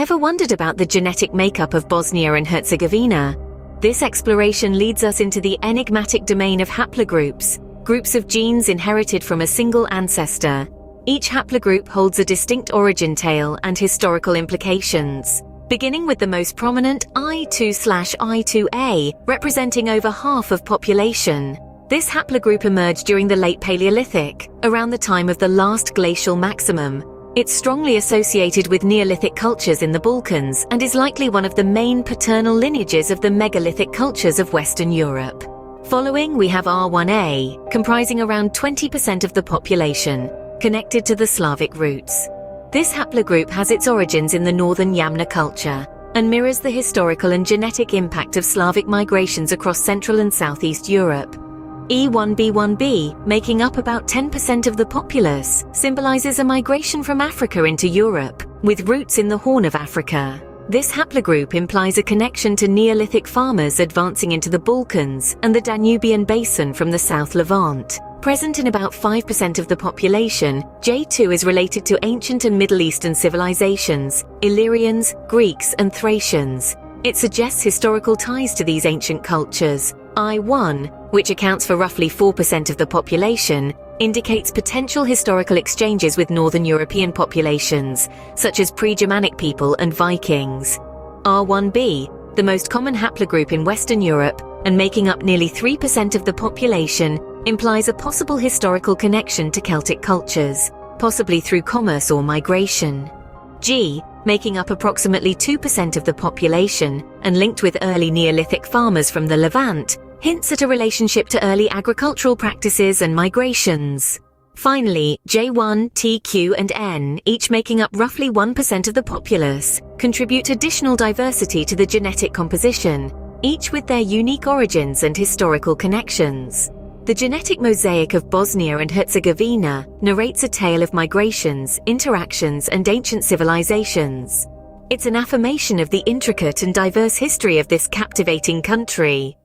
Ever wondered about the genetic makeup of Bosnia and Herzegovina? This exploration leads us into the enigmatic domain of haplogroups, groups of genes inherited from a single ancestor. Each haplogroup holds a distinct origin tale and historical implications. Beginning with the most prominent I2/I2A, representing over half of population. This haplogroup emerged during the late Paleolithic, around the time of the last glacial maximum. It's strongly associated with Neolithic cultures in the Balkans and is likely one of the main paternal lineages of the megalithic cultures of Western Europe. Following, we have R1A, comprising around 20% of the population, connected to the Slavic roots. This haplogroup has its origins in the northern Yamna culture and mirrors the historical and genetic impact of Slavic migrations across Central and Southeast Europe. E1B1B, making up about 10% of the populace, symbolizes a migration from Africa into Europe, with roots in the Horn of Africa. This haplogroup implies a connection to Neolithic farmers advancing into the Balkans and the Danubian basin from the South Levant. Present in about 5% of the population, J2 is related to ancient and Middle Eastern civilizations, Illyrians, Greeks, and Thracians. It suggests historical ties to these ancient cultures. I1, which accounts for roughly 4% of the population, indicates potential historical exchanges with Northern European populations, such as pre-Germanic people and Vikings. R1b, the most common haplogroup in Western Europe and making up nearly 3% of the population, implies a possible historical connection to Celtic cultures, possibly through commerce or migration. G, making up approximately 2% of the population and linked with early Neolithic farmers from the Levant, hints at a relationship to early agricultural practices and migrations. Finally, J1, T, Q, and N, each making up roughly 1% of the populace, contribute additional diversity to the genetic composition, each with their unique origins and historical connections. The genetic mosaic of Bosnia and Herzegovina narrates a tale of migrations, interactions, and ancient civilizations. It's an affirmation of the intricate and diverse history of this captivating country.